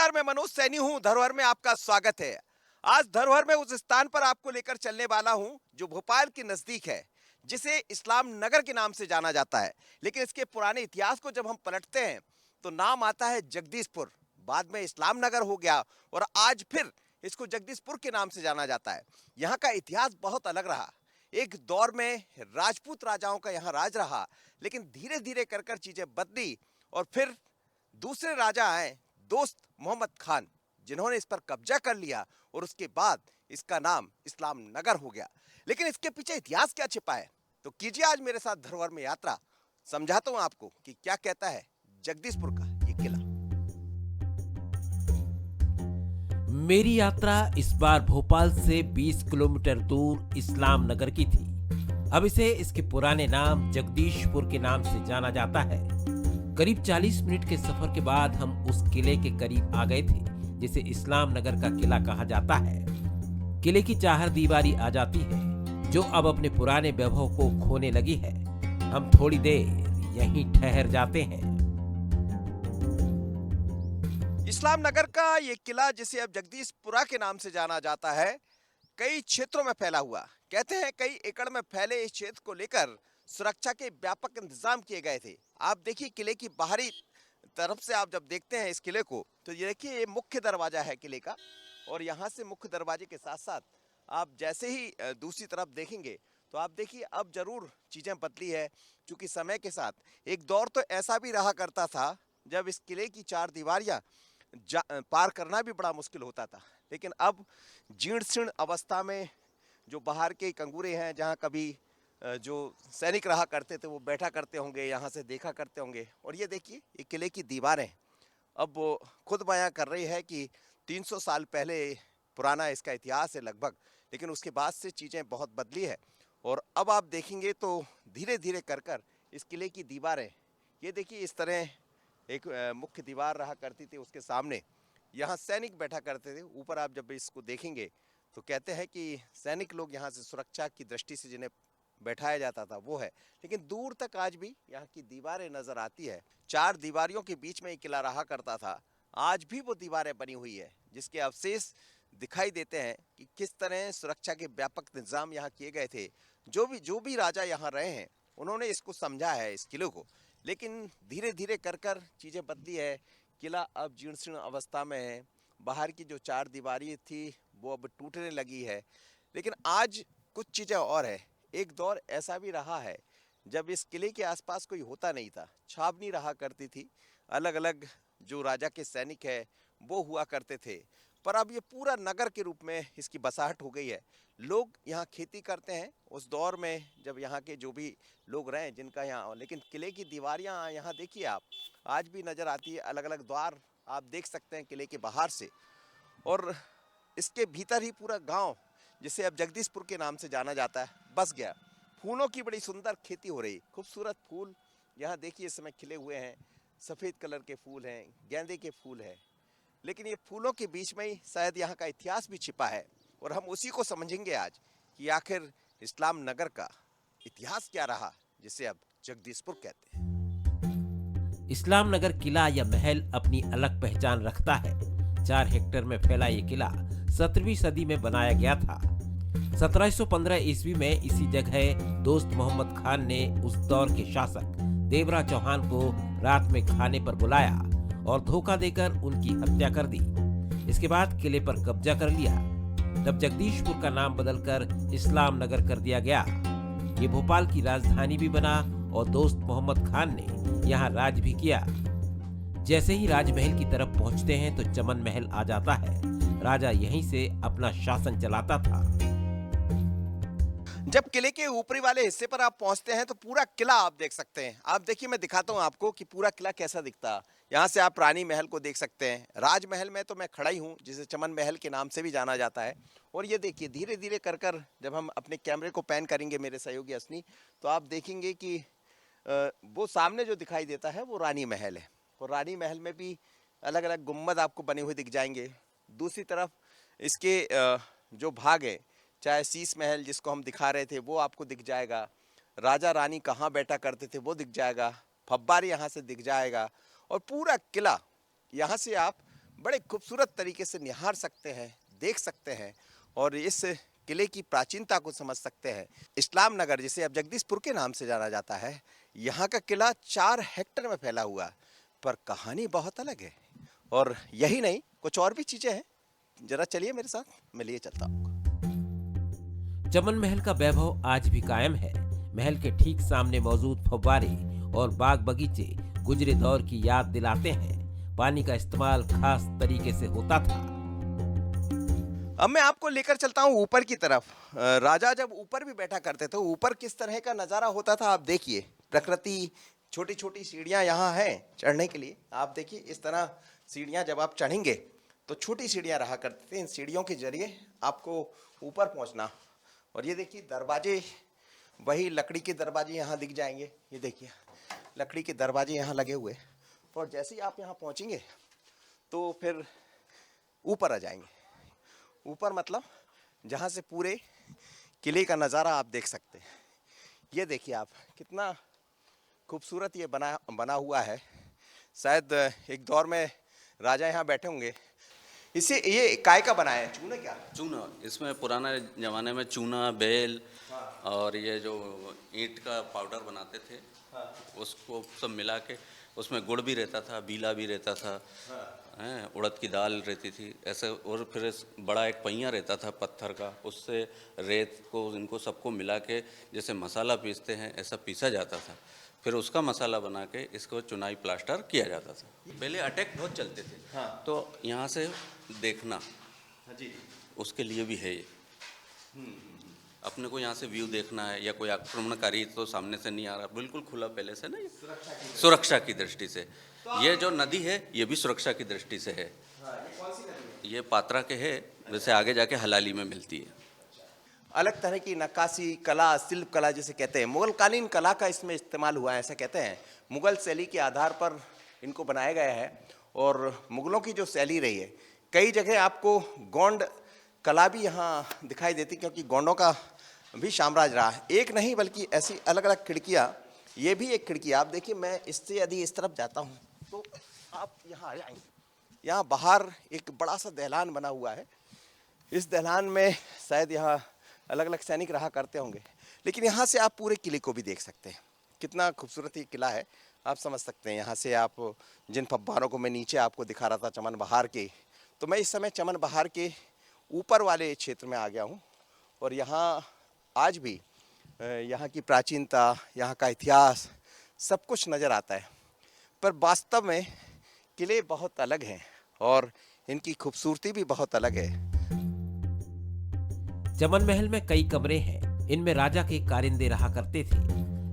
नमस्कार, मैं मनोज सैनी हूँ। धरोहर में आपका स्वागत है। आज धरोहर में उस स्थान पर आपको लेकर चलने वाला हूँ जो भोपाल के नजदीक है, जिसे इस्लाम नगर के नाम से जाना जाता है। लेकिन इसके पुराने इतिहास को जब हम पलटते हैं तो नाम आता है जगदीशपुर। बाद में इस्लाम नगर हो गया और आज फिर इसको जगदीशपुर के नाम से जाना जाता है। यहाँ का इतिहास बहुत अलग रहा। एक दौर में राजपूत राजाओं का यहाँ राज रहा, लेकिन धीरे धीरे कर कर चीजें बदली और फिर दूसरे राजा आए, दोस्त मोहम्मद खान, जिन्होंने इस पर कब्जा कर लिया और उसके बाद इसका नाम इस्लाम नगर हो गया। लेकिन इसके पीछे इतिहास क्या छिपा है, तो कीजिए आज मेरे साथ धरोहर में यात्रा। समझाता हूं आपको कि क्या कहता है जगदीशपुर का ये किला। मेरी यात्रा इस बार भोपाल से 20 किलोमीटर दूर इस्लाम नगर की थी। अब इसे इसके पुराने नाम जगदीशपुर के नाम से जाना जाता है। करीब 40 मिनट के सफर के बाद हम उस किले के करीब आ गए थे जिसे इस्लाम नगर का किला कहा जाता है। किले की चार दीवारी आ जाती है जो अब अपने पुराने वैभव को खोने लगी है। हम थोड़ी देर यहीं ठहर जाते हैं। इस्लाम नगर का ये किला, जिसे अब जगदीशपुरा के नाम से जाना जाता है, कई क्षेत्रों में फैला हुआ। कहते हैं कई एकड़ में फैले इस क्षेत्र को लेकर सुरक्षा के व्यापक इंतजाम किए गए थे। आप देखिए किले की बाहरी तरफ से आप जब देखते हैं इस किले को, तो ये देखिए ये मुख्य दरवाजा है किले का। और यहाँ से मुख्य दरवाजे के साथ साथ आप जैसे ही दूसरी तरफ देखेंगे तो आप देखिए अब जरूर चीज़ें बदली है। क्योंकि समय के साथ एक दौर तो ऐसा भी रहा करता था जब इस किले की चार दीवारियाँ पार करना भी बड़ा मुश्किल होता था। लेकिन अब जीर्ण शीर्ण अवस्था में जो बाहर के कंगूरे हैं, जहाँ कभी जो सैनिक रहा करते थे वो बैठा करते होंगे, यहाँ से देखा करते होंगे। और ये देखिए ये किले की दीवारें अब वो खुद बयां कर रही है कि 300 साल पहले पुराना इसका इतिहास है लगभग। लेकिन उसके बाद से चीज़ें बहुत बदली है और अब आप देखेंगे तो धीरे धीरे कर कर इस किले की दीवारें, ये देखिए इस तरह एक मुख्य दीवार रहा करती थी, उसके सामने यहाँ सैनिक बैठा करते थे। ऊपर आप जब इसको देखेंगे तो कहते हैं कि सैनिक लोग यहाँ से सुरक्षा की दृष्टि से जिन्हें बैठाया जाता था वो है। लेकिन दूर तक आज भी यहाँ की दीवारें नजर आती है। चार दीवारियों के बीच में एक किला रहा करता था, आज भी वो दीवारें बनी हुई है, जिसके अवशेष दिखाई देते हैं कि किस तरह सुरक्षा के व्यापक इंतजाम यहाँ किए गए थे। जो भी राजा यहाँ रहे हैं उन्होंने इसको समझा है इस किले को। लेकिन धीरे धीरे कर कर चीज़ें बदली है। किला अब जीर्ण शीर्ण अवस्था में है। बाहर की जो चार दीवारी थी वो अब टूटने लगी है। लेकिन आज कुछ चीज़ें और है। एक दौर ऐसा भी रहा है जब इस किले के आसपास कोई होता नहीं था, छावनी रहा करती थी। अलग अलग जो राजा के सैनिक है वो हुआ करते थे। पर अब ये पूरा नगर के रूप में इसकी बसाहट हो गई है। लोग यहाँ खेती करते हैं। उस दौर में जब यहाँ के जो भी लोग रहे जिनका यहाँ, लेकिन किले की दीवारियाँ यहाँ देखिए आप आज भी नज़र आती है। अलग अलग द्वार आप देख सकते हैं किले के बाहर से। और इसके भीतर ही पूरा गांव, जिसे अब जगदीशपुर के नाम से जाना जाता है, बस गया। फूलों की बड़ी सुंदर खेती हो रही, खूबसूरत फूल यहाँ देखिए इस समय खिले हुए हैं। सफ़ेद कलर के फूल हैं, गेंदे के फूल हैं। लेकिन ये फूलों के बीच में ही शायद यहाँ का इतिहास भी छिपा है और हम उसी को समझेंगे आज कि आखिर इस्लाम नगर का इतिहास क्या रहा, जिसे अब जगदीशपुर कहते हैं। इस्लाम नगर किला या महल अपनी अलग पहचान रखता है। 4 हेक्टेयर में फैला ये किला 17वीं सदी में बनाया गया था। 1715 ईस्वी में इसी जगह दोस्त मोहम्मद खान ने उस दौर के शासक देवराज चौहान को रात में खाने पर बुलाया और धोखा देकर उनकी हत्या कर दी। इसके बाद किले पर कब्जा कर लिया। तब जगदीशपुर का नाम बदलकर इस्लाम नगर कर दिया गया। ये भोपाल की राजधानी भी बना और दोस्त मोहम्मद खान ने यहाँ राज भी किया। जैसे ही राजमहल की तरफ पहुंचते हैं तो चमन महल आ जाता है। राजा यहीं से अपना शासन चलाता था। जब किले के ऊपरी वाले हिस्से पर आप पहुंचते हैं तो पूरा किला आप देख सकते हैं। आप देखिए, मैं दिखाता हूं आपको कि पूरा किला कैसा दिखता है। यहाँ से आप रानी महल को देख सकते हैं। राजमहल में तो मैं खड़ा ही हूँ, जिसे चमन महल के नाम से भी जाना जाता है। और ये देखिए धीरे धीरे कर कर जब हम अपने कैमरे को पैन करेंगे मेरे सहयोगी असनी, तो आप देखेंगे कि वो सामने जो दिखाई देता है वो रानी महल है। और रानी महल में भी अलग अलग गुम्बद आपको बने हुए दिख जाएंगे। दूसरी तरफ इसके जो भाग है, चाहे शीश महल जिसको हम दिखा रहे थे वो आपको दिख जाएगा। राजा रानी कहाँ बैठा करते थे वो दिख जाएगा। फब्बारी यहाँ से दिख जाएगा। और पूरा किला यहाँ से आप बड़े खूबसूरत तरीके से निहार सकते हैं, देख सकते हैं और इस किले की प्राचीनता को समझ सकते हैं। इस्लाम नगर, जिसे अब जगदीशपुर के नाम से जाना जाता है, यहाँ का किला 4 हेक्टेयर में फैला हुआ है, पर कहानी बहुत अलग है। और यही नहीं, कुछ और भी चीजें हैं। जरा चलिए मेरे साथ, मैं लिए चलता हूँ। चमन महल का वैभव आज भी कायम है। महल के ठीक सामने मौजूद फव्वारे और बाग बगीचे गुजरे दौर की याद दिलाते हैं। पानी का इस्तेमाल खास तरीके से होता था। अब मैं आपको लेकर चलता हूँ ऊपर की तरफ। राजा जब ऊपर भी बैठा करते थे, ऊपर किस तरह का नज़ारा होता था आप देखिए। प्रकृति, छोटी छोटी सीढ़ियाँ यहाँ हैं चढ़ने के लिए। आप देखिए इस तरह सीढ़ियाँ जब आप चढ़ेंगे तो छोटी सीढ़ियाँ रहा करती थी। इन सीढ़ियों के जरिए आपको ऊपर पहुँचना। और ये देखिए दरवाजे, वही लकड़ी के दरवाजे यहाँ दिख जाएंगे। ये देखिए लकड़ी के दरवाजे यहाँ लगे हुए। और जैसे ही आप यहाँ पहुँचेंगे तो फिर ऊपर आ जाएंगे। ऊपर मतलब जहाँ से पूरे किले का नज़ारा आप देख सकते हैं। ये देखिए आप, कितना खूबसूरत ये बना हुआ है। शायद एक दौर में राजा यहाँ बैठे होंगे। इसे ये काय का बनाया है? चूना क्या? चूना, इसमें पुराने ज़माने में चूना, बेल और ये जो ईंट का पाउडर बनाते थे, उसको सब मिला के उसमें गुड़ भी रहता था, बीला भी रहता था, हैं, उड़द की दाल रहती थी ऐसे। और फिर बड़ा एक पहिया रहता था पत्थर का, उससे रेत को इनको सबको मिला के जैसे मसाला पीसते हैं ऐसा पीसा जाता था। फिर उसका मसाला बना के इसको चुनाई प्लास्टर किया जाता था। पहले अटैक बहुत चलते थे, तो यहाँ से देखना जी, उसके लिए भी है ये। अपने को यहाँ से व्यू देखना है या कोई आक्रमणकारी तो सामने से नहीं आ रहा, बिल्कुल खुला पहले से ना, ये सुरक्षा की दृष्टि से। ये जो नदी है ये भी सुरक्षा की दृष्टि से है। ये कौन सी नदी है? ये पात्रा के है, वैसे आगे जाके हलाली में मिलती है। अलग तरह की नक्काशी कला, शिल्प कला जिसे कहते हैं, मुगल कालीन कला का इसमें इस्तेमाल हुआ है, ऐसा कहते हैं। मुगल शैली के आधार पर इनको बनाया गया है। और मुगलों की जो शैली रही है, कई जगह आपको गोंड कला भी यहाँ दिखाई देती, क्योंकि गोंडों का भी साम्राज्य रहा है। एक नहीं बल्कि ऐसी अलग अलग खिड़कियाँ। ये भी एक खिड़की, आप देखिए, मैं इससे यदि इस तरफ जाता हूँ तो आप यहाँ आ जाएंगे। यहाँ बाहर एक बड़ा सा दहलान बना हुआ है। इस दहलान में शायद यहाँ अलग अलग सैनिक रहा करते होंगे, लेकिन यहाँ से आप पूरे किले को भी देख सकते हैं। कितना खूबसूरत ये किला है, आप समझ सकते हैं। यहाँ से आप जिन फव्वारों को मैं नीचे आपको दिखा रहा था चमन बहार के, तो मैं इस समय चमन बहार के ऊपर वाले क्षेत्र में आ गया हूँ। और यहाँ आज भी यहाँ की प्राचीनता, यहाँ का इतिहास सब कुछ नज़र आता है। पर वास्तव में किले बहुत अलग हैं और इनकी खूबसूरती भी बहुत अलग है। चमन महल में कई कमरे हैं। इनमें राजा के कारिंदे रहा करते थे।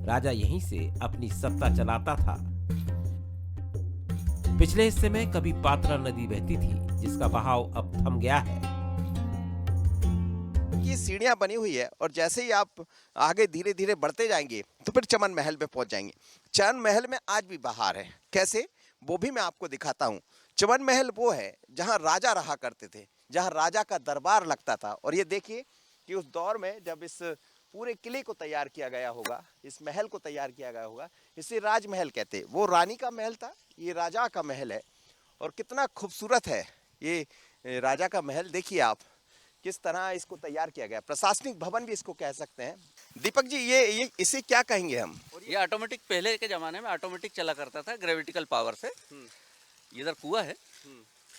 राजा यहीं से अपनी सत्ता चलाता था। पिछले हिस्से में कभी पात्रा नदी बहती थी, जिसका बहाव अब थम गया है। की सीढ़ियां बनी हुई है और जैसे ही आप आगे धीरे धीरे बढ़ते जाएंगे तो फिर चमन महल पे पहुंच जाएंगे। चमन महल में आज भी बहार है, कैसे, वो भी मैं आपको दिखाता हूँ। चमन महल वो है जहाँ राजा रहा करते थे, जहाँ राजा का दरबार लगता था। और ये देखिए कि उस दौर में जब इस पूरे किले को तैयार किया गया होगा, इस महल को तैयार किया गया होगा, इसे राजमहल कहते। वो रानी का महल था, ये राजा का महल है। और कितना खूबसूरत है ये राजा का महल। देखिए आप किस तरह इसको तैयार किया गया, प्रशासनिक भवन भी इसको कह सकते हैं। दीपक जी, ये इसे क्या कहेंगे हम? ये ऑटोमेटिक, पहले के ज़माने में ऑटोमेटिक चला करता था ग्रेविटिकल पावर से। इधर कुआं है,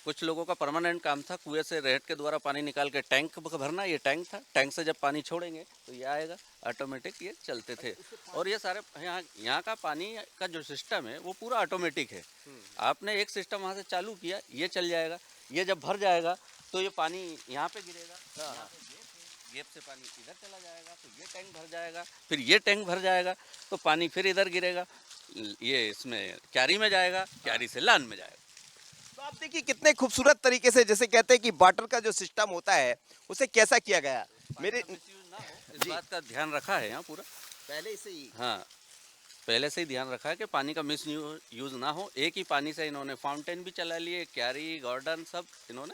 कुछ लोगों का परमानेंट काम था कुएं से रेत के द्वारा पानी निकाल के टैंक भरना। ये टैंक था, टैंक से जब पानी छोड़ेंगे तो ये आएगा ऑटोमेटिक, ये चलते थे। और ये सारे यहाँ का पानी का जो सिस्टम है वो पूरा ऑटोमेटिक है। आपने एक सिस्टम वहाँ से चालू किया, ये चल जाएगा। ये जब भर जाएगा तो ये पानी यहाँ पे गिरेगा, गेप से पानी इधर चला जाएगा, तो ये टैंक भर जाएगा। फिर ये टैंक भर जाएगा तो पानी फिर इधर गिरेगा, ये इसमें क्यारी में जाएगा, क्यारी से लान में जाएगा। तो आप देखिए कितने खूबसूरत तरीके से, जैसे कहते हैं कि वाटर का जो सिस्टम होता है उसे कैसा किया गया। मेरे ना हो इस बात का ध्यान रखा है यहाँ पूरा पहले से ही। हाँ, पहले से ही ध्यान रखा है कि पानी का मिस यूज ना हो। एक ही पानी से इन्होंने फाउंटेन भी चला लिए, क्यारी, गार्डन सब इन्होंने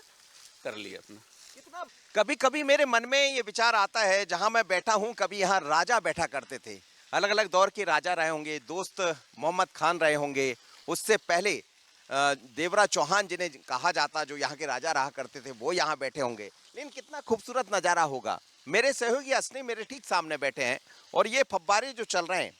कर लिए अपना। कितना कभी कभी मेरे मन में ये विचार आता है, जहाँ मैं बैठा हूँ कभी यहाँ राजा बैठा करते थे, अलग अलग दौर के राजा रहे होंगे। दोस्त मोहम्मद खान रहे होंगे, उससे पहले देवराज चौहान जिन्हें कहा जाता, जो यहाँ के राजा रहा करते थे, वो यहाँ बैठे होंगे। लेकिन कितना खूबसूरत नज़ारा होगा। मेरे सहयोगी असनी मेरे ठीक सामने बैठे हैं और ये फव्वारे जो चल रहे हैं,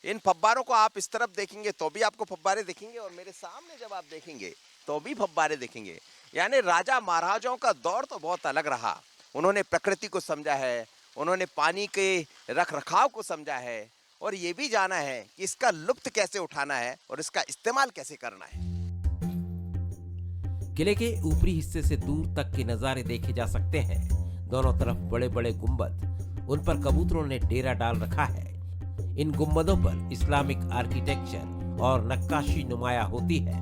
इन फव्वारों को आप इस तरफ देखेंगे तो भी आपको फव्वारे दिखेंगे और मेरे सामने जब आप देखेंगे तो भी फव्वारे दिखेंगे। यानी राजा महाराजाओं का दौर तो बहुत अलग रहा। उन्होंने प्रकृति को समझा है, उन्होंने पानी के रख रखाव को समझा है और ये भी जाना है कि इसका लुत्फ कैसे उठाना है और इसका इस्तेमाल कैसे करना है। किले के ऊपरी हिस्से से दूर तक के नजारे देखे जा सकते हैं। दोनों तरफ बड़े बड़े गुंबद, उन पर कबूतरों ने डेरा डाल रखा है। इन गुंबदों पर इस्लामिक आर्किटेक्चर और नक्काशी नुमाया होती है।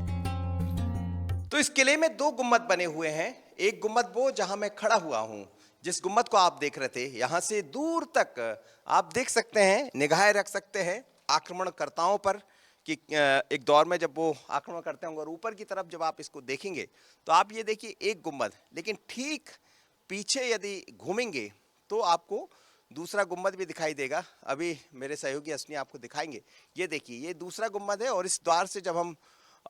तो इस किले में 2 गुंबद बने हुए हैं। एक गुंबद वो जहां मैं खड़ा हुआ हूं, जिस गुंबद को आप देख रहे थे, यहां से दूर तक आप देख सकते हैं, निगाहें रख सकते हैं आक्रमणकर्ताओं पर कि एक दौर में जब वो आक्रमण करते होंगे। और ऊपर की तरफ जब आप इसको देखेंगे तो आप ये देखिए एक गुंबद, लेकिन ठीक पीछे यदि घूमेंगे तो आपको दूसरा गुंबद भी दिखाई देगा। अभी मेरे सहयोगी असनी आपको दिखाएंगे। ये देखिए, ये दूसरा गुंबद है और इस द्वार से जब हम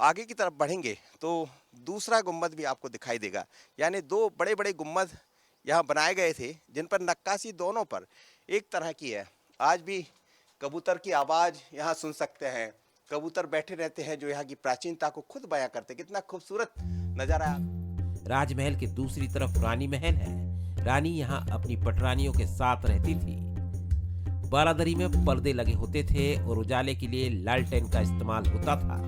आगे की तरफ बढ़ेंगे तो दूसरा गुंबद भी आपको दिखाई देगा। यानी 2 बड़े बड़े गुंबद यहाँ बनाए गए थे, जिन पर नक्काशी दोनों पर एक तरह की है। आज भी कबूतर की आवाज़ यहाँ सुन सकते हैं। कबूतर बैठे रहते हैं जो यहाँ की प्राचीनता को खुद बयां करते। कितना खूबसूरत नजारा है। राजमहल के दूसरी तरफ रानी महल है। रानी यहाँ अपनी पटरानियों के साथ रहती थी। बारादरी में पर्दे लगे होते थे और उजाले के लिए लालटेन का इस्तेमाल होता था।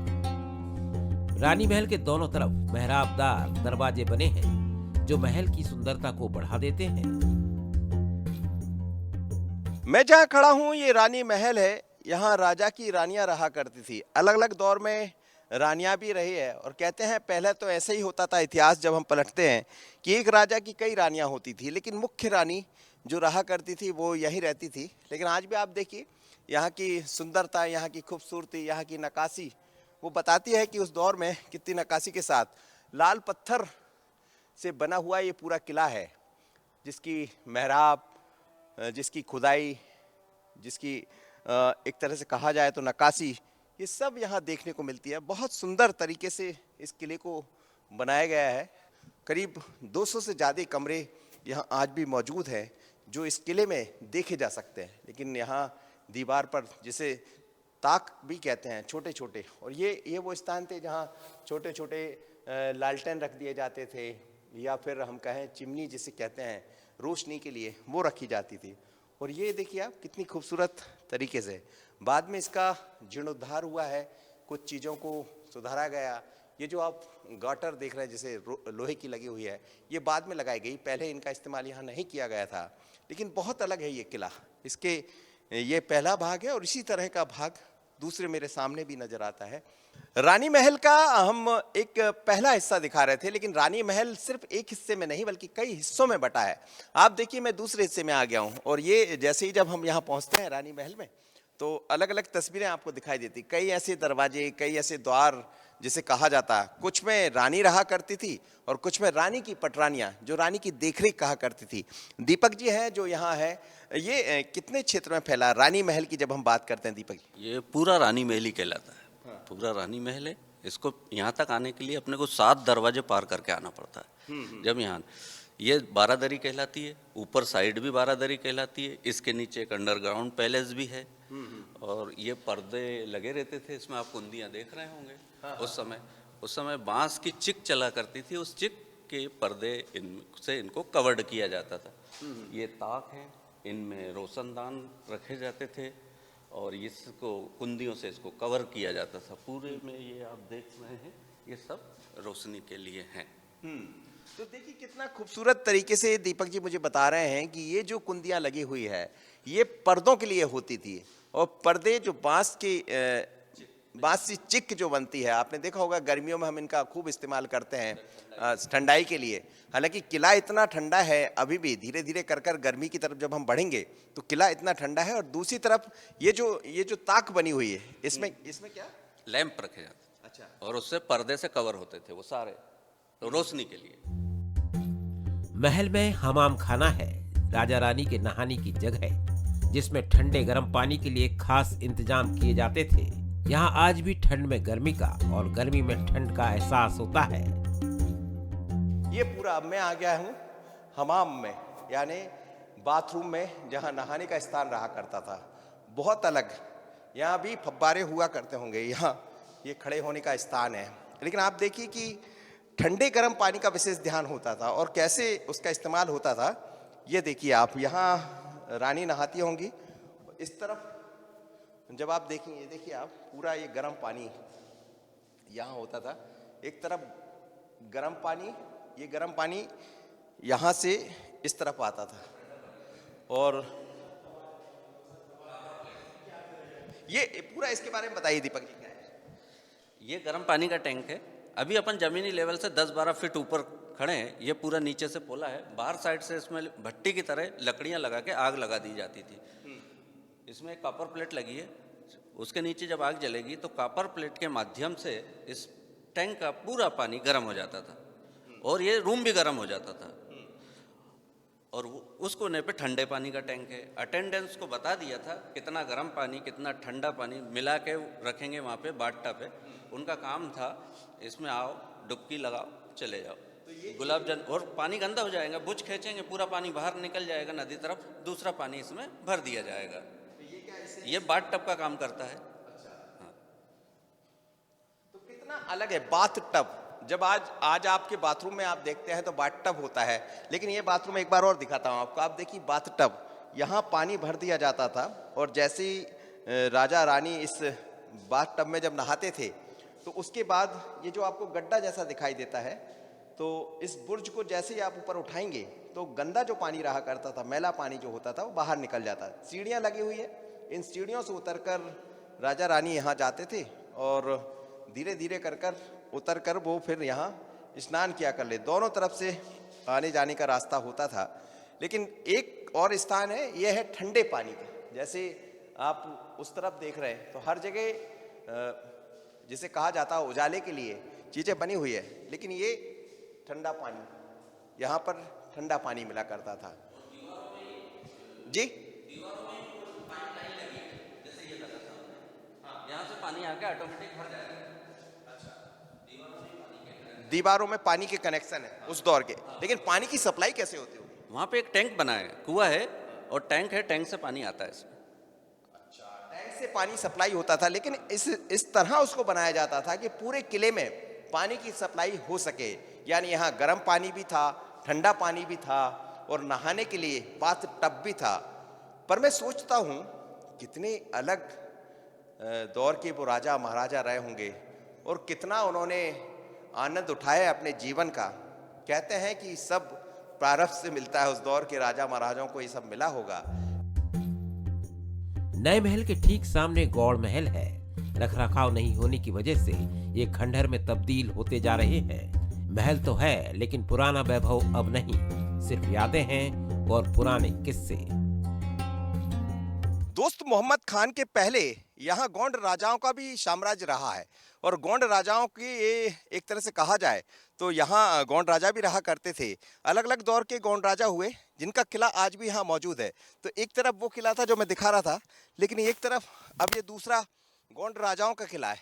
रानी महल के दोनों तरफ मेहराबदार दरवाजे बने हैं जो महल की सुंदरता को बढ़ा देते हैं। मैं जहाँ खड़ा हूँ ये रानी महल है। यहाँ राजा की रानियां रहा करती थी। अलग अलग दौर में रानियां भी रही है और कहते हैं पहले तो ऐसे ही होता था। इतिहास जब हम पलटते हैं कि एक राजा की कई रानियां होती थी, लेकिन मुख्य रानी जो रहा करती थी वो यहीं रहती थी। लेकिन आज भी आप देखिए यहाँ की सुंदरता, यहाँ की खूबसूरती, यहाँ की नक्काशी वो बताती है कि उस दौर में कितनी नक्काशी के साथ लाल पत्थर से बना हुआ ये पूरा किला है, जिसकी मेहराब, जिसकी खुदाई, जिसकी एक तरह से कहा जाए तो नक्काशी, ये सब यहाँ देखने को मिलती है। बहुत सुंदर तरीके से इस किले को बनाया गया है। करीब 200 से ज़्यादा कमरे यहाँ आज भी मौजूद हैं जो इस किले में देखे जा सकते हैं। लेकिन यहाँ दीवार पर जिसे ताक भी कहते हैं, छोटे छोटे, और ये वो स्थान थे जहाँ छोटे छोटे लालटेन रख दिए जाते थे, या फिर हम कहें चिमनी जिसे कहते हैं रोशनी के लिए, वो रखी जाती थी। और ये देखिए आप कितनी खूबसूरत तरीके से बाद में इसका जीर्णोद्धार हुआ है, कुछ चीज़ों को सुधारा गया। ये जो आप गाटर देख रहे हैं जिसे लोहे की लगी हुई है, ये बाद में लगाई गई, पहले इनका इस्तेमाल यहाँ नहीं किया गया था। लेकिन बहुत अलग है ये किला। इसके ये पहला भाग है और इसी तरह का भाग दूसरे मेरे सामने भी नजर आता है। रानी महल का हम एक पहला हिस्सा दिखा रहे थे, लेकिन रानी महल सिर्फ एक हिस्से में नहीं बल्कि कई हिस्सों में बटा है। आप देखिए मैं दूसरे हिस्से में आ गया हूँ और ये जैसे ही जब हम यहाँ पहुँचते हैं रानी महल में तो अलग अलग तस्वीरें आपको दिखाई देती। कई ऐसे दरवाजे, कई ऐसे द्वार जिसे कहा जाता, कुछ में रानी रहा करती थी और कुछ में रानी की पटरानियाँ जो रानी की देखरेख कहा करती थी। दीपक जी हैं जो यहाँ है। ये कितने क्षेत्र में फैला रानी महल की जब हम बात करते हैं दीपक जी? ये पूरा रानी महल ही कहलाता है। पूरा रानी महल है। इसको यहाँ तक आने के लिए अपने को 7 दरवाजे पार करके आना पड़ता है। जब यहाँ ये बारादरी कहलाती है, ऊपर साइड भी बारादरी कहलाती है, इसके नीचे एक अंडरग्राउंड पैलेस भी है और ये पर्दे लगे रहते थे। इसमें आप कुंदियाँ देख रहे होंगे। उस समय बांस की चिक चला करती थी, उस चिक के पर्दे इनसे इनको कवर्ड किया जाता था। ये ताक है, इनमें रोशनदान रखे जाते थे और इसको कुंदियों से इसको कवर किया जाता था। पूरे में ये आप देख रहे हैं, ये सब रोशनी के लिए हैं। तो देखिए कितना खूबसूरत तरीके से दीपक जी मुझे बता रहे हैं कि ये जो कुंदियाँ लगी हुई है ये पर्दों के लिए होती थी। और पर्दे जो बांस की चिक जो बनती है, आपने देखा होगा गर्मियों में हम इनका खूब इस्तेमाल करते हैं ठंडाई के लिए। हालांकि किला इतना ठंडा है अभी भी, धीरे धीरे कर गर्मी की तरफ जब हम बढ़ेंगे तो किला इतना ठंडा है। और दूसरी तरफ ये जो ताक बनी हुई है, इसमें क्या लैंप रखे जाते। अच्छा। और उससे पर्दे से कवर होते थे वो सारे, तो रोशनी के लिए। महल में हमाम खाना है, राजा रानी के नहाने की जगह है जिसमें ठंडे गर्म पानी के लिए खास इंतजाम किए जाते थे। यहाँ आज भी ठंड में गर्मी का और गर्मी में ठंड का एहसास होता है। ये पूरा अब मैं आ गया हूँ हमाम में, यानी बाथरूम में जहाँ नहाने का स्थान रहा करता था। बहुत अलग, यहाँ भी फव्वारे हुआ करते होंगे, यहाँ ये खड़े होने का स्थान है। लेकिन आप देखिए कि ठंडे गर्म पानी का विशेष ध्यान होता था और कैसे उसका इस्तेमाल होता था। ये देखिए आप, यहाँ रानी नहाती होंगी। इस तरफ जब आप देखेंगे, देखिए आप, पूरा ये गर्म पानी यहाँ होता था। एक तरफ गर्म पानी, ये गर्म पानी यहाँ से इस तरफ आता था। और ये पूरा इसके बारे में बताइए दीपक जी, क्या है ये गर्म पानी का टैंक है। अभी अपन जमीनी लेवल से 10-12 फीट ऊपर खड़े हैं। ये पूरा नीचे से पोला है। बाहर साइड से इसमें भट्टी की तरह लकड़ियां लगा के आग लगा दी जाती थी। इसमें एक कॉपर प्लेट लगी है। उसके नीचे जब आग जलेगी तो कॉपर प्लेट के माध्यम से इस टैंक का पूरा पानी गर्म हो जाता था और ये रूम भी गर्म हो जाता था। और उस कोने पे ठंडे पानी का टैंक है। अटेंडेंस को बता दिया था कितना गर्म पानी कितना ठंडा पानी मिला के रखेंगे वहाँ पे बाटटा पे। उनका काम था इसमें आओ, डुबकी लगाओ, चले जाओ। गुलाब जल, और पानी गंदा हो जाएगा, बुझ खींचेंगे, पूरा पानी बाहर निकल जाएगा नदी तरफ, दूसरा पानी इसमें भर दिया जाएगा। ये बाथ टब का काम करता है। तो कितना अलग है बाथ टब। जब आज आपके बाथरूम में आप देखते हैं तो बाथ टब होता है, लेकिन ये बाथरूम एक बार और दिखाता हूँ आपको। आप देखिए बाथ टब, यहाँ पानी भर दिया जाता था और जैसे ही राजा रानी इस बाथ टब में जब नहाते थे तो उसके बाद ये जो आपको गड्ढा जैसा दिखाई देता है, तो इस बुर्ज को जैसे ही आप ऊपर उठाएंगे तो गंदा जो पानी रहा करता था, मैला पानी जो होता था, वो बाहर निकल जाता। सीढ़ियाँ लगी हुई है, इन सीढ़ियों से उतरकर राजा रानी यहाँ जाते थे और धीरे धीरे कर उतर कर वो फिर यहाँ स्नान किया कर ले। दोनों तरफ से आने जाने का रास्ता होता था। लेकिन एक और स्थान है, ये है ठंडे पानी का। जैसे आप उस तरफ देख रहे हैं तो हर जगह जिसे कहा जाता है उजाले के लिए चीज़ें बनी हुई है, लेकिन ये ठंडा पानी, यहाँ पर ठंडा पानी मिला करता था। जी, यहाँ से पानी आके ऑटोमेटिक भर जाएगा। दीवारों में पानी के कनेक्शन है उस दौर के, लेकिन पानी की सप्लाई कैसे होती होगी? वहाँ पे एक टैंक बना है, कुआं है और टैंक है, टैंक से पानी आता है इसमें। टैंक से पानी सप्लाई होता था, लेकिन इस तरह उसको बनाया जाता था कि पूरे किले में पानी की सप्लाई हो सके। यानी यहाँ गर्म पानी भी था, ठंडा पानी भी था और नहाने के लिए बाथ टब भी था। पर मैं सोचता हूँ कितने अलग दौर के वो राजा महाराजा रहे होंगे और कितना उन्होंने आनंद उठाया अपने जीवन का। कहते हैं कि सब प्रारब्ध से मिलता है, उस दौर के राजा महाराजाओं को ये सब मिला होगा। नए महल के ठीक सामने गौड़ महल है। रखरखाव नहीं होने की वजह से ये खंडहर में तब्दील होते जा रहे हैं। महल तो है, लेकिन पुराना वैभव अब नहीं, सिर्फ यादें हैं और पुराने किस्से। दोस्त, मोहम्मद खान के पहले यहाँ गोंड राजाओं का भी साम्राज्य रहा है और गोंड राजाओं की ये एक तरह से कहा जाए तो यहाँ गोंड राजा भी रहा करते थे। अलग अलग दौर के गोंड राजा हुए जिनका किला आज भी यहाँ मौजूद है। तो एक तरफ वो किला था जो मैं दिखा रहा था, लेकिन एक तरफ अब ये दूसरा गोंड राजाओं का किला है।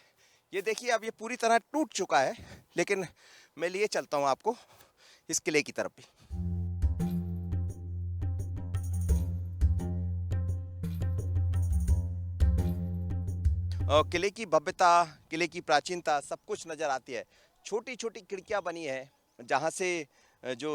ये देखिए अब ये पूरी तरह टूट चुका है, लेकिन मैं लिए चलता हूँ आपको इस किले की तरफ भी। किले की भव्यता, किले की प्राचीनता सब कुछ नज़र आती है। छोटी छोटी खिड़कियाँ बनी है जहाँ से जो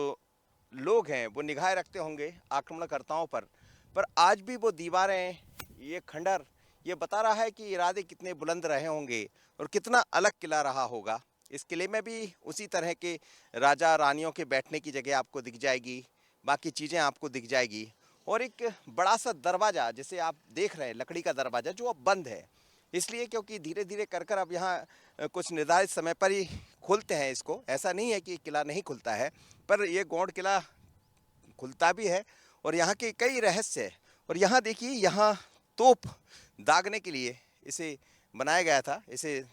लोग हैं वो निगाह रखते होंगे आक्रमणकर्ताओं पर आज भी वो दीवारें, ये खंडर ये बता रहा है कि इरादे कितने बुलंद रहे होंगे और कितना अलग किला रहा होगा। इस किले में भी उसी तरह के राजा रानियों के बैठने की जगह आपको दिख जाएगी, बाकी चीज़ें आपको दिख जाएगी और एक बड़ा सा दरवाज़ा जिसे आप देख रहे हैं, लकड़ी का दरवाज़ा, जो अब बंद है इसलिए क्योंकि धीरे धीरे कर अब यहाँ कुछ निर्धारित समय पर ही खुलते हैं इसको। ऐसा नहीं है कि किला नहीं खुलता है, पर ये गौड़ किला खुलता भी है और यहाँ के कई रहस्य है। और यहाँ देखिए, यहाँ तोप दागने के लिए इसे बनाया गया था। इसे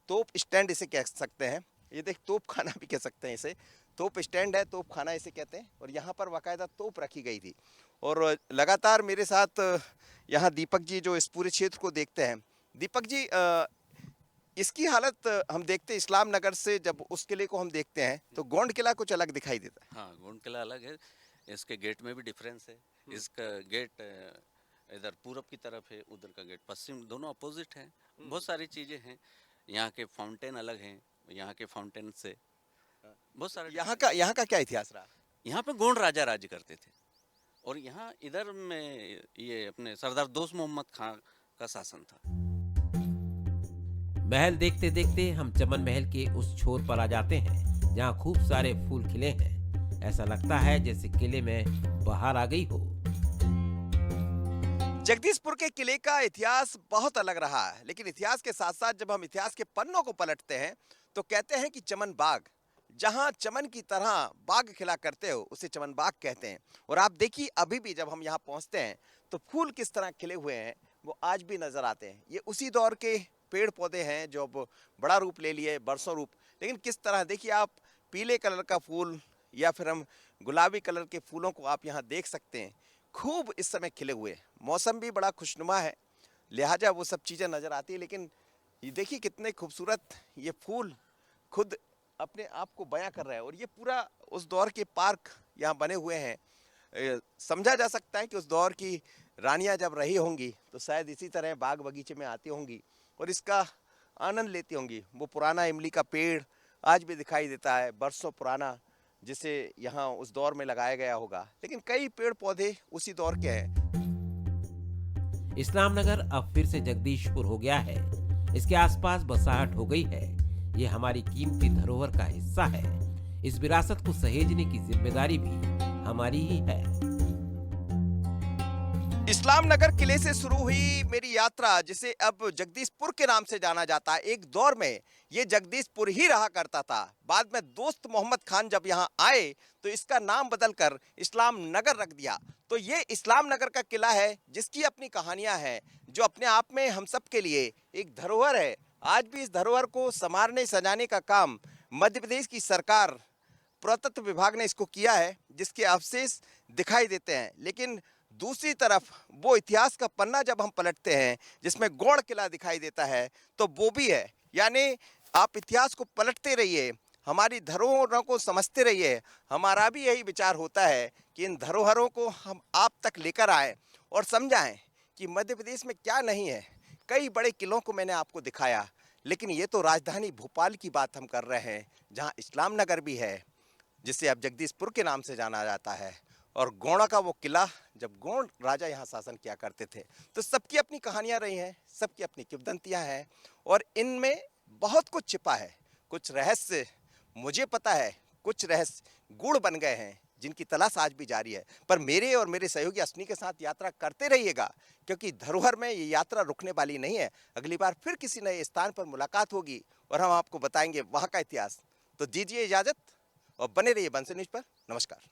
तोप स्टैंड इसे कह सकते हैं। ये देख, तोप खाना भी कह सकते हैं इसे। तोप स्टैंड है, तोप खाना इसे कहते हैं। और यहाँ पर बाकायदा तोप रखी गई थी। और लगातार मेरे साथ यहाँ दीपक जी जो इस पूरे क्षेत्र को देखते हैं दीपक जी, इसकी हालत हम देखते हैं इस्लाम नगर से, जब उस किले को हम देखते हैं तो गोंड किला कुछ अलग दिखाई देता है। हाँ, गोंड किला अलग है। इसके गेट में भी डिफरेंस है। इसका गेट इधर पूरब की तरफ है, उधर का गेट पश्चिम, दोनों अपोजिट हैं। बहुत सारी चीज़ें हैं। यहाँ के फाउंटेन अलग हैं, यहाँ के फाउंटेन से बहुत सारे। यहाँ का क्या इतिहास रहा? यहाँ पे गोंड राजा राज्य करते थे, और यहाँ इधर में ये अपने सरदार दोस्त मोहम्मद खां का शासन था। महल देखते देखते हम चमन महल के उस छोर पर आ जाते हैं जहाँ खूब सारे फूल खिले हैं। ऐसा लगता है जैसे किले में बहार आ गई हो। जगदीशपुर के किले का इतिहास बहुत अलग रहा है, लेकिन इतिहास के साथ साथ जब हम इतिहास के पन्नों को पलटते हैं तो कहते हैं कि चमन बाग, जहां चमन की तरह बाग खिला करते हो उसे चमन बाग कहते हैं। और आप देखिए अभी भी जब हम यहाँ पहुँचते हैं तो फूल किस तरह खिले हुए हैं वो आज भी नजर आते हैं। ये उसी दौर के पेड़ पौधे हैं जो अब बड़ा रूप ले लिए, बरसों रूप, लेकिन किस तरह देखिए आप पीले कलर का फूल या फिर हम गुलाबी कलर के फूलों को आप यहाँ देख सकते हैं, खूब इस समय खिले हुए। मौसम भी बड़ा खुशनुमा है, लिहाजा वो सब चीज़ें नज़र आती है। लेकिन ये देखिए कितने खूबसूरत ये फूल खुद अपने आप को बयां कर रहे हैं। और ये पूरा उस दौर के पार्क यहाँ बने हुए हैं। समझा जा सकता है कि उस दौर की रानियां जब रही होंगी तो शायद इसी तरह बाग बगीचे में आती होंगी और इसका आनंद लेती होंगी। वो पुराना इमली का पेड़ आज भी दिखाई देता है, बरसों पुराना, जिसे यहाँ उस दौर में लगाया गया होगा। लेकिन कई पेड़ पौधे उसी दौर के हैं। इस्लाम नगर अब फिर से जगदीशपुर हो गया है। इसके आसपास बसाहट हो गई है। ये हमारी कीमती धरोहर का हिस्सा है। इस विरासत को सहेजने की जिम्मेदारी भी हमारी ही है। इस्लाम नगर किले से शुरू हुई मेरी यात्रा, जिसे अब जगदीशपुर के नाम से जाना जाता है, एक दौर में ये जगदीशपुर ही रहा करता था। बाद में दोस्त मोहम्मद खान जब यहाँ आए तो इसका नाम बदलकर इस्लाम नगर रख दिया। तो ये इस्लाम नगर का किला है जिसकी अपनी कहानियां हैं, जो अपने आप में हम सब के लिए एक धरोहर है। आज भी इस धरोहर को संवारने सजाने का काम मध्य प्रदेश की सरकार, पुरातत्व विभाग ने इसको किया है, जिसके अवशेष दिखाई देते हैं। लेकिन दूसरी तरफ वो इतिहास का पन्ना जब हम पलटते हैं जिसमें गौड़ किला दिखाई देता है तो वो भी है। यानी आप इतिहास को पलटते रहिए, हमारी धरोहरों को समझते रहिए। हमारा भी यही विचार होता है कि इन धरोहरों को हम आप तक लेकर आएँ और समझाएं कि मध्य प्रदेश में क्या नहीं है। कई बड़े किलों को मैंने आपको दिखाया, लेकिन ये तो राजधानी भोपाल की बात हम कर रहे हैं, जहाँ इस्लाम नगर भी है, जिसे अब जगदीशपुर के नाम से जाना जाता है। और गोंडा का वो किला, जब गोंड राजा यहाँ शासन किया करते थे, तो सबकी अपनी कहानियाँ रही हैं, सबकी अपनी किंवदंतियाँ हैं, और इनमें बहुत कुछ छिपा है। कुछ रहस्य मुझे पता है, कुछ रहस्य गूढ़ बन गए हैं, जिनकी तलाश आज भी जारी है। पर मेरे और मेरे सहयोगी अश्विनी के साथ यात्रा करते रहिएगा, क्योंकि धरोहर में ये यात्रा रुकने वाली नहीं है। अगली बार फिर किसी नए स्थान पर मुलाकात होगी और हम आपको बताएंगे वहाँ का इतिहास। तो दीजिए इजाज़त और बने रहिए बंसी न्यूज़ पर। नमस्कार।